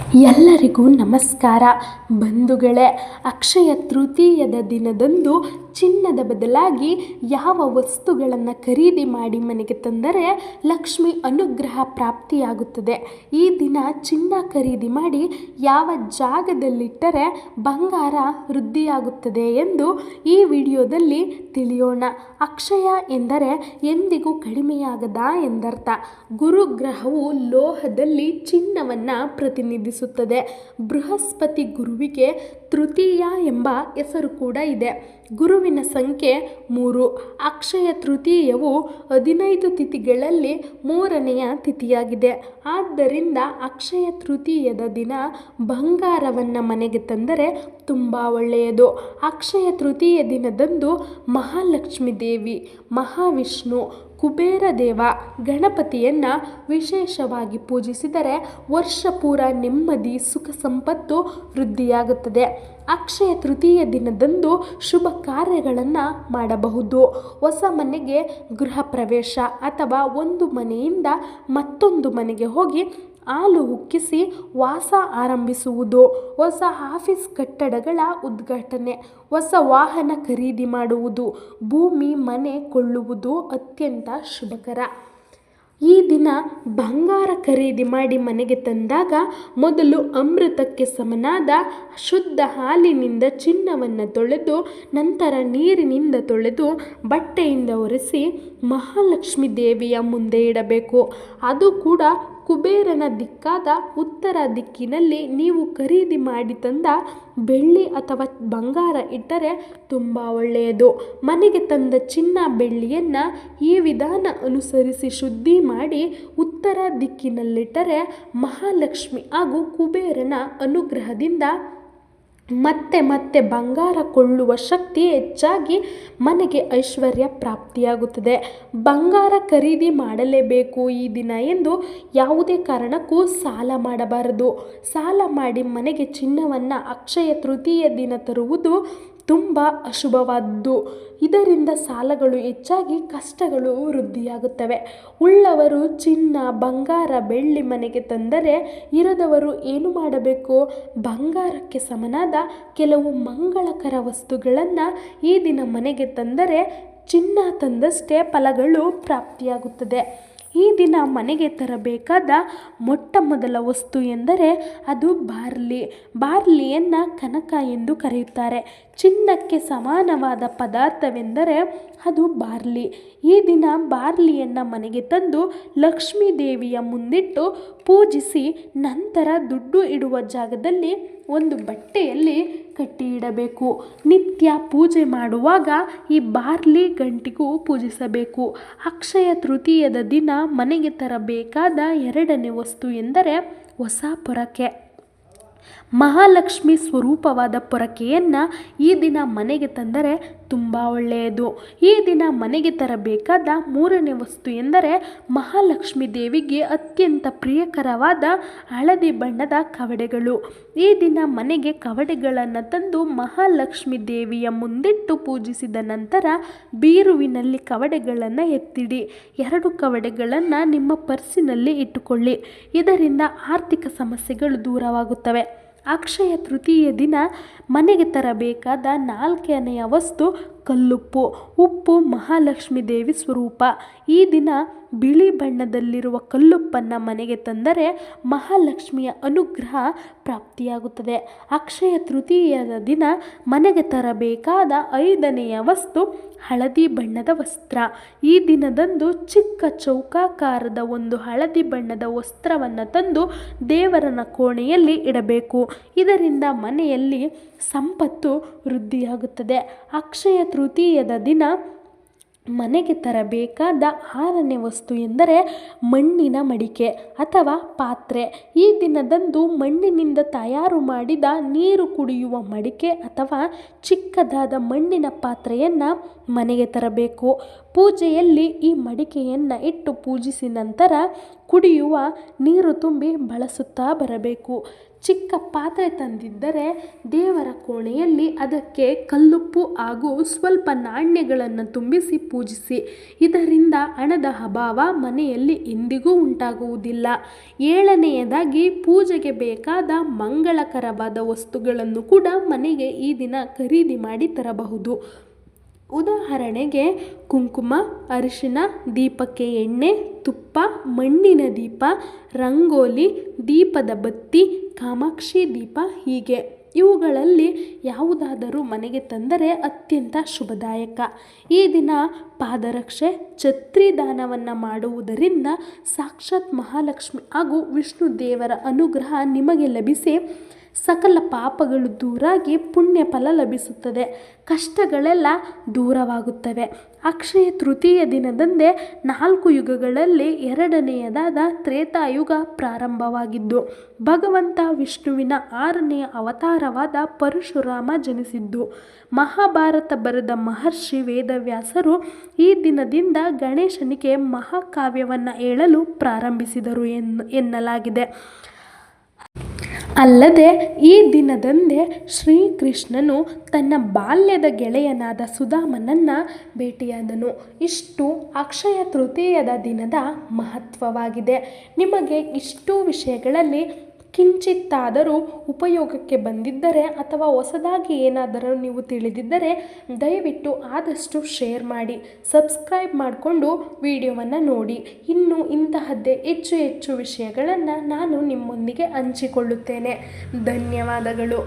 ಎಲ್ಲರಿಗೂ ನಮಸ್ಕಾರ ಬಂಧುಗಳೇ. ಅಕ್ಷಯ ತೃತೀಯದ ದಿನದಂದು ಚಿನ್ನದ ಬದಲಾಗಿ ಯಾವ ವಸ್ತುಗಳನ್ನು ಖರೀದಿ ಮಾಡಿ ಮನೆಗೆ ತಂದರೆ ಲಕ್ಷ್ಮಿ ಅನುಗ್ರಹ ಪ್ರಾಪ್ತಿಯಾಗುತ್ತದೆ? ಈ ದಿನ ಚಿನ್ನ ಖರೀದಿ ಮಾಡಿ ಯಾವ ಜಾಗದಲ್ಲಿಟ್ಟರೆ ಬಂಗಾರ ವೃದ್ಧಿಯಾಗುತ್ತದೆ ಎಂದು ಈ ವಿಡಿಯೋದಲ್ಲಿ ತಿಳಿಯೋಣ. ಅಕ್ಷಯ ಎಂದರೆ ಎಂದಿಗೂ ಕಡಿಮೆಯಾಗದ ಎಂದರ್ಥ. ಗುರುಗ್ರಹವು ಲೋಹದಲ್ಲಿ ಚಿನ್ನವನ್ನು ಪ್ರತಿನಿಧಿಸುತ್ತದೆ. ಬೃಹಸ್ಪತಿ ಗುರುವಿಗೆ ತೃತೀಯ ಎಂಬ ಹೆಸರು ಕೂಡ ಇದೆ. ಗುರುವಿನ ಸಂಖ್ಯೆ 3. ಅಕ್ಷಯ ತೃತೀಯವು 15 ತಿಥಿಗಳಲ್ಲಿ 3ನೆಯ ತಿಥಿಯಾಗಿದೆ. ಆದ್ದರಿಂದ ಅಕ್ಷಯ ತೃತೀಯದ ದಿನ ಬಂಗಾರವನ್ನು ಮನೆಗೆ ತಂದರೆ ತುಂಬ ಒಳ್ಳೆಯದು. ಅಕ್ಷಯ ತೃತೀಯ ದಿನದಂದು ಮಹಾಲಕ್ಷ್ಮಿ ದೇವಿ, ಮಹಾವಿಷ್ಣು, ಕುಬೇರ ದೇವ, ಗಣಪತಿಯನ್ನು ವಿಶೇಷವಾಗಿ ಪೂಜಿಸಿದರೆ ವರ್ಷ ಪೂರ ನೆಮ್ಮದಿ, ಸುಖ, ಸಂಪತ್ತು ವೃದ್ಧಿಯಾಗುತ್ತದೆ. ಅಕ್ಷಯ ತೃತೀಯ ದಿನದಂದು ಶುಭ ಕಾರ್ಯಗಳನ್ನು ಮಾಡಬಹುದು. ಹೊಸ ಮನೆಗೆ ಗೃಹ ಪ್ರವೇಶ ಅಥವಾ ಒಂದು ಮನೆಯಿಂದ ಮತ್ತೊಂದು ಮನೆಗೆ ಹೋಗಿ ಹಾಲು ಉಕ್ಕಿಸಿ ವಾಸ ಆರಂಭಿಸುವುದು, ಹೊಸ ಆಫೀಸ್ ಕಟ್ಟಡಗಳ ಉದ್ಘಾಟನೆ, ಹೊಸ ವಾಹನ ಖರೀದಿ ಮಾಡುವುದು, ಭೂಮಿ ಮನೆ ಕೊಳ್ಳುವುದು ಅತ್ಯಂತ ಶುಭಕರ. ಈ ದಿನ ಬಂಗಾರ ಖರೀದಿ ಮಾಡಿ ಮನೆಗೆ ತಂದಾಗ ಮೊದಲು ಅಮೃತಕ್ಕೆ ಸಮನಾದ ಶುದ್ಧ ಹಾಲಿನಿಂದ ಚಿನ್ನವನ್ನು ತೊಳೆದು ನಂತರ ನೀರಿನಿಂದ ತೊಳೆದು ಬಟ್ಟೆಯಿಂದ ಒರೆಸಿ ಮಹಾಲಕ್ಷ್ಮಿ ದೇವಿಯ ಮುಂದೆ ಇಡಬೇಕು. ಅದು ಕೂಡ ಕುಬೇರನ ದಿಕ್ಕಾದ ಉತ್ತರ ದಿಕ್ಕಿನಲ್ಲಿ ನೀವು ಖರೀದಿ ಮಾಡಿ ತಂದ ಬೆಳ್ಳಿ ಅಥವಾ ಬಂಗಾರ ಇಟ್ಟರೆ ತುಂಬ ಒಳ್ಳೆಯದು. ಮನೆಗೆ ತಂದ ಚಿನ್ನ ಬೆಳ್ಳಿಯನ್ನು ಈ ವಿಧಾನ ಅನುಸರಿಸಿ ಶುದ್ಧಿ ಮಾಡಿ ಉತ್ತರ ದಿಕ್ಕಿನಲ್ಲಿಟ್ಟರೆ ಮಹಾಲಕ್ಷ್ಮಿ ಹಾಗೂ ಕುಬೇರನ ಅನುಗ್ರಹದಿಂದ ಮತ್ತೆ ಮತ್ತೆ ಬಂಗಾರ ಕೊಳ್ಳುವ ಶಕ್ತಿ ಹೆಚ್ಚಾಗಿ ಮನೆಗೆ ಐಶ್ವರ್ಯ ಪ್ರಾಪ್ತಿಯಾಗುತ್ತದೆ. ಬಂಗಾರ ಖರೀದಿ ಮಾಡಲೇಬೇಕು ಈ ದಿನ ಎಂದು ಯಾವುದೇ ಕಾರಣಕ್ಕೂ ಸಾಲ ಮಾಡಬಾರದು. ಸಾಲ ಮಾಡಿ ಮನೆಗೆ ಚಿನ್ನವನ್ನು ಅಕ್ಷಯ ತೃತೀಯ ದಿನ ತರುವುದು ತುಂಬ ಅಶುಭವಾದ್ದು. ಇದರಿಂದ ಸಾಲಗಳು ಹೆಚ್ಚಾಗಿ ಕಷ್ಟಗಳು ವೃದ್ಧಿಯಾಗುತ್ತವೆ. ಉಳ್ಳವರು ಚಿನ್ನ, ಬಂಗಾರ, ಬೆಳ್ಳಿ ಮನೆಗೆ ತಂದರೆ ಇರದವರು ಏನು ಮಾಡಬೇಕು? ಬಂಗಾರಕ್ಕೆ ಸಮನಾದ ಕೆಲವು ಮಂಗಳಕರ ವಸ್ತುಗಳನ್ನು ಈ ದಿನ ಮನೆಗೆ ತಂದರೆ ಚಿನ್ನ ತಂದಷ್ಟೇ ಫಲಗಳು ಪ್ರಾಪ್ತಿಯಾಗುತ್ತದೆ. ಈ ದಿನ ಮನೆಗೆ ತರಬೇಕಾದ ಮೊಟ್ಟ ಮೊದಲ ವಸ್ತು ಎಂದರೆ ಅದು ಬಾರ್ಲಿ. ಬಾರ್ಲಿಯನ್ನು ಕನಕ ಎಂದು ಕರೆಯುತ್ತಾರೆ. ಚಿನ್ನಕ್ಕೆ ಸಮಾನವಾದ ಪದಾರ್ಥವೆಂದರೆ ಅದು ಬಾರ್ಲಿ. ಈ ದಿನ ಬಾರ್ಲಿಯನ್ನು ಮನೆಗೆ ತಂದು ಲಕ್ಷ್ಮೀ ದೇವಿಯ ಮುಂದಿಟ್ಟು ಪೂಜಿಸಿ ನಂತರ ದುಡ್ಡು ಇಡುವ ಜಾಗದಲ್ಲಿ ಒಂದು ಬಟ್ಟೆಯಲ್ಲಿ ಕಟ್ಟಿ ಇಡಬೇಕು. ನಿತ್ಯ ಪೂಜೆ ಮಾಡುವಾಗ ಈ ಬಾರ್ಲಿ ಗಂಟಿಗೂ ಪೂಜಿಸಬೇಕು. ಅಕ್ಷಯ ತೃತೀಯದ ದಿನ ಮನೆಗೆ ತರಬೇಕಾದ 2ನೇ ವಸ್ತು ಎಂದರೆ ಹೊಸ ಪೊರಕೆ. ಮಹಾಲಕ್ಷ್ಮಿ ಸ್ವರೂಪವಾದ ಪೊರಕೆಯನ್ನು ಈ ದಿನ ಮನೆಗೆ ತಂದರೆ ತುಂಬ ಒಳ್ಳೆಯದು. ಈ ದಿನ ಮನೆಗೆ ತರಬೇಕಾದ 3ನೇ ವಸ್ತು ಎಂದರೆ ಮಹಾಲಕ್ಷ್ಮಿ ದೇವಿಗೆ ಅತ್ಯಂತ ಪ್ರಿಯಕರವಾದ ಹಳದಿ ಬಣ್ಣದ ಕವಡೆಗಳು. ಈ ದಿನ ಮನೆಗೆ ಕವಡೆಗಳನ್ನು ತಂದು ಮಹಾಲಕ್ಷ್ಮಿ ದೇವಿಯ ಮುಂದಿಟ್ಟು ಪೂಜಿಸಿದ ನಂತರ ಬೀರುವಿನಲ್ಲಿ ಕವಡೆಗಳನ್ನು ಎತ್ತಿಡಿ. 2 ಕವಡೆಗಳನ್ನು ನಿಮ್ಮ ಪರ್ಸಿನಲ್ಲಿ ಇಟ್ಟುಕೊಳ್ಳಿ. ಇದರಿಂದ ಆರ್ಥಿಕ ಸಮಸ್ಯೆಗಳು ದೂರವಾಗುತ್ತವೆ. ಅಕ್ಷಯ ತೃತೀಯ ದಿನ ಮನೆಗೆ ತರಬೇಕಾದ 4ನೆಯ ವಸ್ತು ಕಲ್ಲುಪ್ಪು. ಉಪ್ಪು ಮಹಾಲಕ್ಷ್ಮಿ ದೇವಿ ಸ್ವರೂಪ. ಈ ದಿನ ಬಿಳಿ ಬಣ್ಣದಲ್ಲಿರುವ ಕಲ್ಲುಪ್ಪನ್ನು ಮನೆಗೆ ತಂದರೆ ಮಹಾಲಕ್ಷ್ಮಿಯ ಅನುಗ್ರಹ ಪ್ರಾಪ್ತಿಯಾಗುತ್ತದೆ. ಅಕ್ಷಯ ತೃತೀಯದ ದಿನ ಮನೆಗೆ ತರಬೇಕಾದ 5ನೆಯ ವಸ್ತು ಹಳದಿ ಬಣ್ಣದ ವಸ್ತ್ರ. ಈ ದಿನದಂದು ಚಿಕ್ಕ ಚೌಕಾಕಾರದ ಒಂದು ಹಳದಿ ಬಣ್ಣದ ವಸ್ತ್ರವನ್ನು ತಂದು ದೇವರನ ಕೋಣೆಯಲ್ಲಿ ಇಡಬೇಕು. ಇದರಿಂದ ಮನೆಯಲ್ಲಿ ಸಂಪತ್ತು ವೃದ್ಧಿಯಾಗುತ್ತದೆ. ಅಕ್ಷಯ ತೃತೀಯದ ದಿನ ಮನೆಗೆ ತರಬೇಕಾದ 6ನೇ ವಸ್ತು ಎಂದರೆ ಮಣ್ಣಿನ ಮಡಿಕೆ ಅಥವಾ ಪಾತ್ರೆ. ಈ ದಿನದಂದು ಮಣ್ಣಿನಿಂದ ತಯಾರು ಮಾಡಿದ ನೀರು ಕುಡಿಯುವ ಮಡಿಕೆ ಅಥವಾ ಚಿಕ್ಕದಾದ ಮಣ್ಣಿನ ಪಾತ್ರೆಯನ್ನು ಮನೆಗೆ ತರಬೇಕು. ಪೂಜೆಯಲ್ಲಿ ಈ ಮಡಿಕೆಯನ್ನು ಇಟ್ಟು ಪೂಜಿಸಿ ನಂತರ ಕುಡಿಯುವ ನೀರು ತುಂಬಿ ಬಳಸುತ್ತಾ ಬರಬೇಕು. ಚಿಕ್ಕ ಪಾತ್ರೆ ತಂದಿದ್ದರೆ ದೇವರ ಕೋಣೆಯಲ್ಲಿ ಅದಕ್ಕೆ ಕಲ್ಲುಪ್ಪು ಹಾಗೂ ಸ್ವಲ್ಪ ನಾಣ್ಯಗಳನ್ನು ತುಂಬಿಸಿ ಪೂಜಿಸಿ. ಇದರಿಂದ ಹಣದ ಅಭಾವ ಮನೆಯಲ್ಲಿ ಎಂದಿಗೂ ಉಂಟಾಗುವುದಿಲ್ಲ. 7ನೇಯದಾಗಿ ಪೂಜೆಗೆ ಬೇಕಾದ ಮಂಗಳಕರವಾದ ವಸ್ತುಗಳನ್ನು ಕೂಡ ಮನೆಗೆ ಈ ದಿನ ಖರೀದಿ ಮಾಡಿ ತರಬಹುದು. ಉದಾಹರಣೆಗೆ ಕುಂಕುಮ, ಅರಿಶಿನ, ದೀಪಕ್ಕೆ ಎಣ್ಣೆ, ತುಪ್ಪ, ಮಣ್ಣಿನ ದೀಪ, ರಂಗೋಲಿ, ದೀಪದ ಬತ್ತಿ, ಕಾಮಾಕ್ಷಿ ದೀಪ ಹೀಗೆ ಇವುಗಳಲ್ಲಿ ಯಾವುದಾದರೂ ಮನೆಗೆ ತಂದರೆ ಅತ್ಯಂತ ಶುಭದಾಯಕ. ಈ ದಿನ ಪಾದರಕ್ಷೆ, ಛತ್ರಿ ದಾನವನ್ನು ಮಾಡುವುದರಿಂದ ಸಾಕ್ಷಾತ್ ಮಹಾಲಕ್ಷ್ಮಿ ಹಾಗೂ ವಿಷ್ಣು ದೇವರ ಅನುಗ್ರಹ ನಿಮಗೆ ಲಭಿಸಿ ಸಕಲ ಪಾಪಗಳು ದೂರಾಗಿ ಪುಣ್ಯ ಫಲ ಲಭಿಸುತ್ತದೆ. ಕಷ್ಟಗಳೆಲ್ಲ ದೂರವಾಗುತ್ತವೆ. ಅಕ್ಷಯ ತೃತೀಯ ದಿನದಂದೇ 4 ಯುಗಗಳಲ್ಲಿ 2ನೇಯದಾದ ತ್ರೇತಾಯುಗ ಪ್ರಾರಂಭವಾಗಿದ್ದು ಭಗವಂತ ವಿಷ್ಣುವಿನ 6ನೆಯ ಅವತಾರವಾದ ಪರಶುರಾಮ ಜನಿಸಿದ್ದು. ಮಹಾಭಾರತ ಬರೆದ ಮಹರ್ಷಿ ವೇದವ್ಯಾಸರು ಈ ದಿನದಿಂದ ಗಣೇಶನಿಗೆ ಮಹಾಕಾವ್ಯವನ್ನು ಹೇಳಲು ಪ್ರಾರಂಭಿಸಿದರು ಎನ್ನಲಾಗಿದೆ. ಅಲ್ಲದೆ ಈ ದಿನದಂದೇ ಶ್ರೀಕೃಷ್ಣನು ತನ್ನ ಬಾಲ್ಯದ ಗೆಳೆಯನಾದ ಸುಧಾಮನನ್ನು ಭೇಟಿಯಾದನು. ಇಷ್ಟು ಅಕ್ಷಯ ತೃತೀಯದ ದಿನದ ಮಹತ್ವವಾಗಿದೆ. ನಿಮಗೆ ಇಷ್ಟು ವಿಷಯಗಳಲ್ಲಿ ಕಿಂಚಿತ್ತಾದರೂ ಉಪಯೋಗಕ್ಕೆ ಬಂದಿದ್ದರೆ ಅಥವಾ ಹೊಸದಾಗಿ ಏನಾದರೂ ನೀವು ತಿಳಿದಿದ್ದರೆ ದಯವಿಟ್ಟು ಆದಷ್ಟು ಶೇರ್ ಮಾಡಿ, ಸಬ್ಸ್ಕ್ರೈಬ್ ಮಾಡಿಕೊಂಡು ವಿಡಿಯೋವನ್ನು ನೋಡಿ. ಇನ್ನು ಇಂತಹದ್ದೇ ಹೆಚ್ಚು ವಿಷಯಗಳನ್ನು ನಾನು ನಿಮ್ಮೊಂದಿಗೆ ಹಂಚಿಕೊಳ್ಳುತ್ತೇನೆ. ಧನ್ಯವಾದಗಳು.